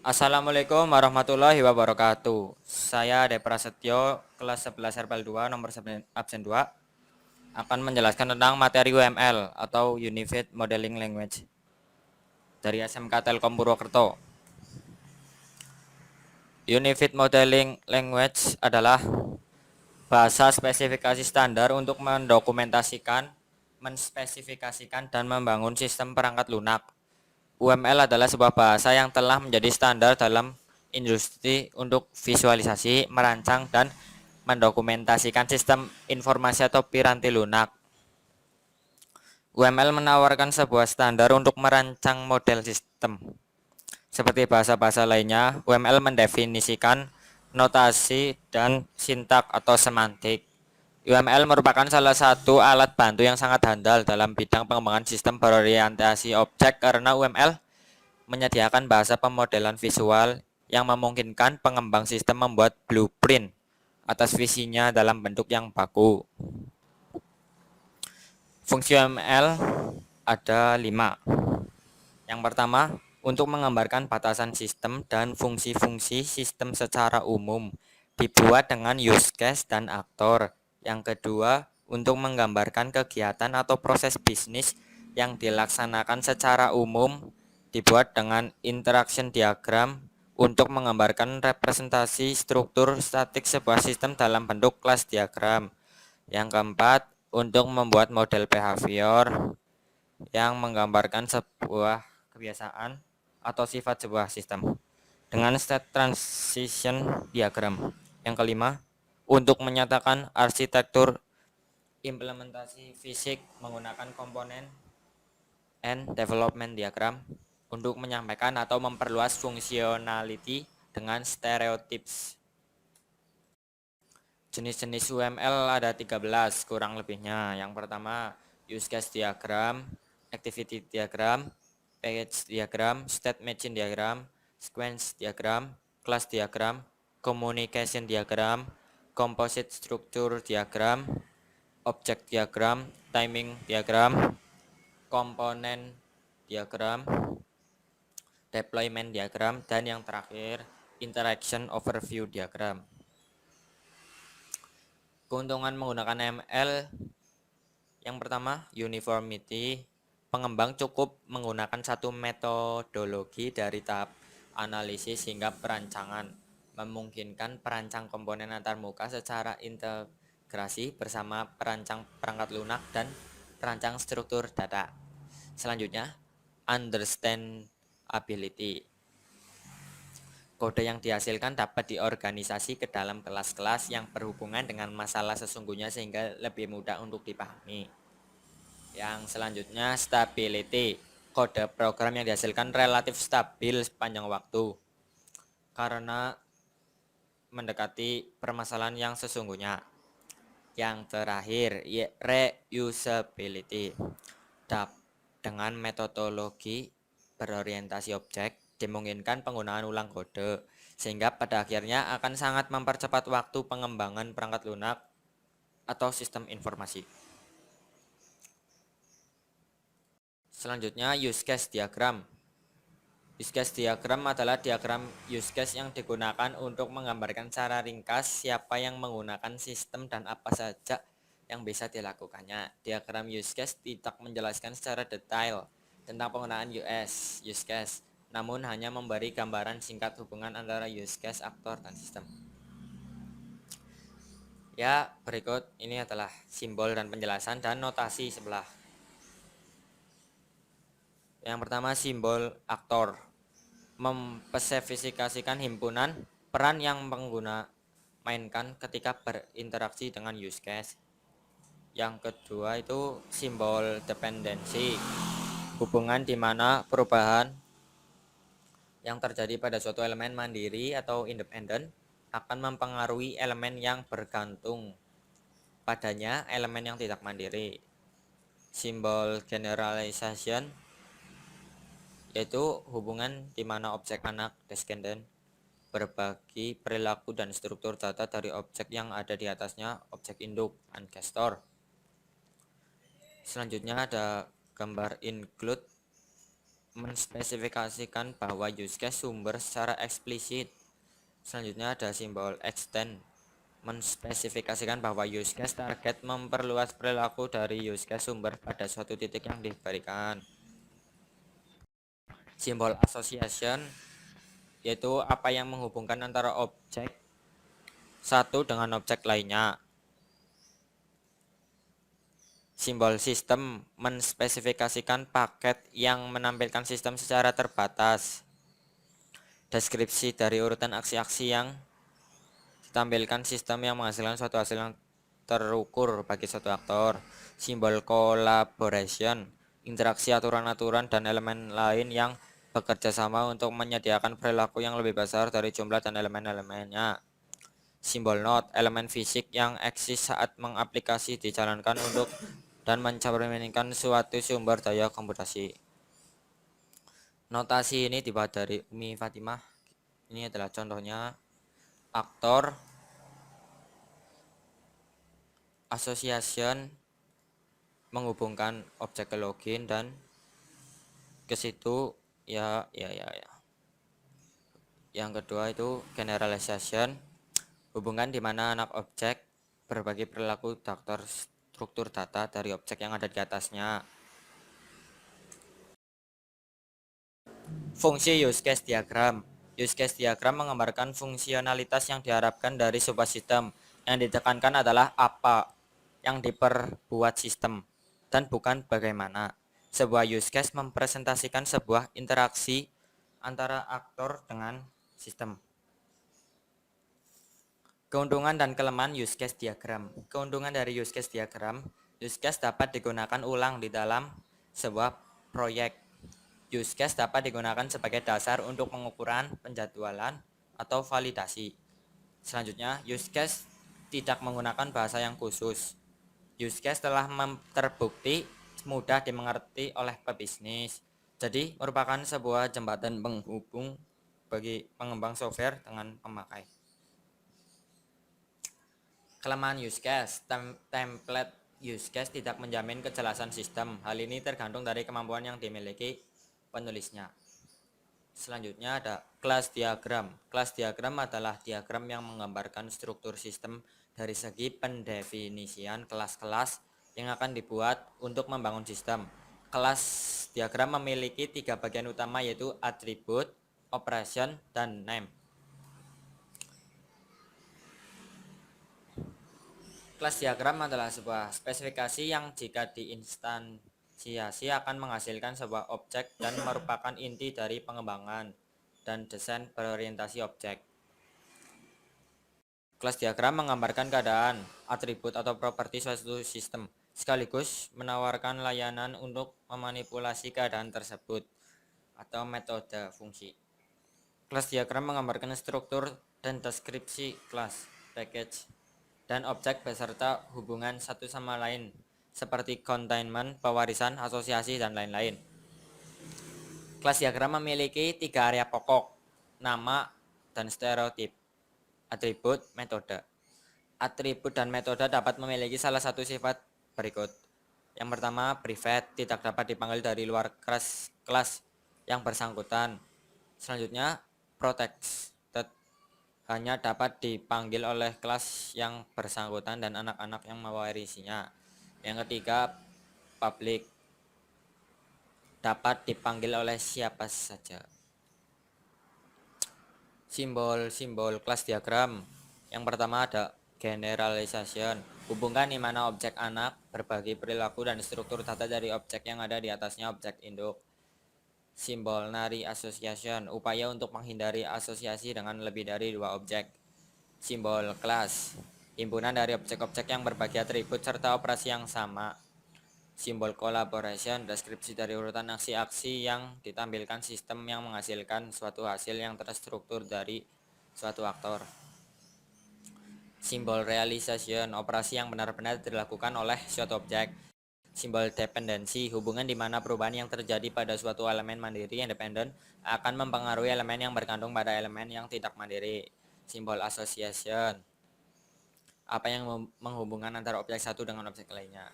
Assalamualaikum warahmatullahi wabarakatuh. Saya De Prasetyo, kelas 11 Herbal 2, nomor 9, absen 2, akan menjelaskan tentang materi UML atau Unified Modeling Language dari SMK Telkom Purwokerto. Unified Modeling Language adalah bahasa spesifikasi standar untuk mendokumentasikan, menspesifikasikan, dan membangun sistem perangkat lunak. UML adalah sebuah bahasa yang telah menjadi standar dalam industri untuk visualisasi, merancang, dan mendokumentasikan sistem informasi atau piranti lunak. UML menawarkan sebuah standar untuk merancang model sistem. Seperti bahasa-bahasa lainnya, UML mendefinisikan notasi dan sintak atau semantik. UML merupakan salah satu alat bantu yang sangat handal dalam bidang pengembangan sistem berorientasi objek karena UML menyediakan bahasa pemodelan visual yang memungkinkan pengembang sistem membuat blueprint atas visinya dalam bentuk yang baku. Fungsi UML ada 5. Yang pertama, untuk menggambarkan batasan sistem dan fungsi-fungsi sistem secara umum, dibuat dengan use case dan aktor. Yang kedua, untuk menggambarkan kegiatan atau proses bisnis yang dilaksanakan secara umum, dibuat dengan interaction diagram untuk menggambarkan representasi struktur statik sebuah sistem dalam bentuk kelas diagram. Yang keempat, untuk membuat model behavior yang menggambarkan sebuah kebiasaan atau sifat sebuah sistem dengan state transition diagram. Yang kelima, untuk menyatakan arsitektur implementasi fisik menggunakan komponen and development diagram untuk menyampaikan atau memperluas functionality dengan stereotypes. Jenis-jenis UML ada 13 kurang lebihnya. Yang pertama, use case diagram, activity diagram, package diagram, state machine diagram, sequence diagram, class diagram, communication diagram, composite structure diagram, object diagram, timing diagram, komponen diagram, deployment diagram, dan yang terakhir interaction overview diagram. Keuntungan menggunakan ML yang pertama, uniformity. Pengembang cukup menggunakan satu metodologi dari tahap analisis hingga perancangan, memungkinkan perancang komponen antarmuka secara integrasi bersama perancang perangkat lunak dan perancang struktur data. Selanjutnya, understandability. Kode yang dihasilkan dapat diorganisasi ke dalam kelas-kelas yang berhubungan dengan masalah sesungguhnya sehingga lebih mudah untuk dipahami. Yang selanjutnya, stability. Kode program yang dihasilkan relatif stabil sepanjang waktu karena mendekati permasalahan yang sesungguhnya. Yang terakhir, reusability. Dengan metodologi berorientasi objek, dimungkinkan penggunaan ulang kode, sehingga pada akhirnya akan sangat mempercepat waktu pengembangan perangkat lunak atau sistem informasi. Selanjutnya, use case diagram. Use case diagram adalah diagram use case yang digunakan untuk menggambarkan secara ringkas siapa yang menggunakan sistem dan apa saja yang bisa dilakukannya. Diagram use case tidak menjelaskan secara detail tentang penggunaan use case, namun hanya memberi gambaran singkat hubungan antara use case, aktor, dan sistem. Ya, berikut ini adalah simbol dan penjelasan dan notasi sebelah. Yang pertama, simbol aktor memspesifikasikan himpunan peran yang pengguna mainkan ketika berinteraksi dengan use case. Yang kedua itu simbol dependensi, hubungan di mana perubahan yang terjadi pada suatu elemen mandiri atau independen akan mempengaruhi elemen yang bergantung padanya elemen yang tidak mandiri. Simbol generalization yaitu hubungan di mana objek anak descendant berbagi perilaku dan struktur data dari objek yang ada di atasnya, objek induk ancestor. Selanjutnya ada gambar include menspesifikasikan bahwa use case sumber secara eksplisit. Selanjutnya ada simbol extend, menspesifikasikan bahwa use case target memperluas perilaku dari use case sumber pada suatu titik yang diberikan. Simbol association yaitu apa yang menghubungkan antara objek satu dengan objek lainnya. Simbol sistem menspesifikasikan paket yang menampilkan sistem secara terbatas. Deskripsi dari urutan aksi-aksi yang ditampilkan sistem yang menghasilkan suatu hasil yang terukur bagi suatu aktor. Simbol collaboration, interaksi aturan-aturan dan elemen lain yang bekerja sama untuk menyediakan perilaku yang lebih besar dari jumlah dan elemen-elemennya. Simbol node, elemen fisik yang eksis saat mengaplikasi dijalankan untuk dan mencerminkan suatu sumber daya komputasi. Notasi ini dibuat dari Umi Fatimah. Ini adalah contohnya aktor, association, menghubungkan objek ke login dan ke situ ya. Yang kedua itu generalization, hubungan di mana anak objek berbagi perilaku faktor struktur data dari objek yang ada di atasnya. Fungsi use case diagram. Use case diagram menggambarkan fungsionalitas yang diharapkan dari sebuah sistem. Yang ditekankan adalah apa yang diperbuat sistem dan bukan bagaimana. Sebuah use case mempresentasikan sebuah interaksi antara aktor dengan sistem. Keuntungan dan kelemahan use case diagram. Keuntungan dari use case diagram, use case dapat digunakan ulang di dalam sebuah proyek. Use case dapat digunakan sebagai dasar untuk pengukuran, penjadwalan, atau validasi. Selanjutnya, use case tidak menggunakan bahasa yang khusus. Use case telah terbukti mudah dimengerti oleh pebisnis. Jadi, merupakan sebuah jembatan penghubung bagi pengembang software dengan pemakai. Kelemahan use case, template use case tidak menjamin kejelasan sistem. Hal ini tergantung dari kemampuan yang dimiliki penulisnya. Selanjutnya ada kelas diagram. Kelas diagram adalah diagram yang menggambarkan struktur sistem dari segi pendefinisian kelas-kelas yang akan dibuat untuk membangun sistem. Kelas diagram memiliki 3 bagian utama yaitu atribut, operation, dan name. Kelas diagram adalah sebuah spesifikasi yang jika diinstansiasi akan menghasilkan sebuah objek dan merupakan inti dari pengembangan dan desain berorientasi objek. Kelas diagram menggambarkan keadaan, atribut atau properti suatu sistem, sekaligus menawarkan layanan untuk memanipulasi keadaan tersebut atau metode fungsi. Kelas diagram menggambarkan struktur dan deskripsi kelas, package, dan objek beserta hubungan satu sama lain seperti containment, pewarisan, asosiasi, dan lain-lain. Kelas diagram memiliki 3 area pokok, nama dan stereotip, atribut, metode. Atribut dan metode dapat memiliki salah satu sifat berikut. Yang pertama, private, tidak dapat dipanggil dari luar kelas yang bersangkutan. Selanjutnya, protected, hanya dapat dipanggil oleh kelas yang bersangkutan dan anak-anak yang mewarisinya. Yang ketiga, public, dapat dipanggil oleh siapa saja. Simbol-simbol kelas diagram. Yang pertama ada generalization, hubungan di mana objek anak berbagi perilaku dan struktur data dari objek yang ada di atasnya objek induk. Simbol nari association, upaya untuk menghindari asosiasi dengan lebih dari 2 objek. Simbol kelas, himpunan dari objek-objek yang berbagi atribut serta operasi yang sama. Simbol collaboration, deskripsi dari urutan aksi-aksi yang ditampilkan sistem yang menghasilkan suatu hasil yang terstruktur dari suatu aktor. Simbol realization, operasi yang benar-benar dilakukan oleh suatu objek. Simbol dependensi, hubungan di mana perubahan yang terjadi pada suatu elemen mandiri independen akan mempengaruhi elemen yang bergantung pada elemen yang tidak mandiri. Simbol association, apa yang menghubungkan antara objek satu dengan objek lainnya.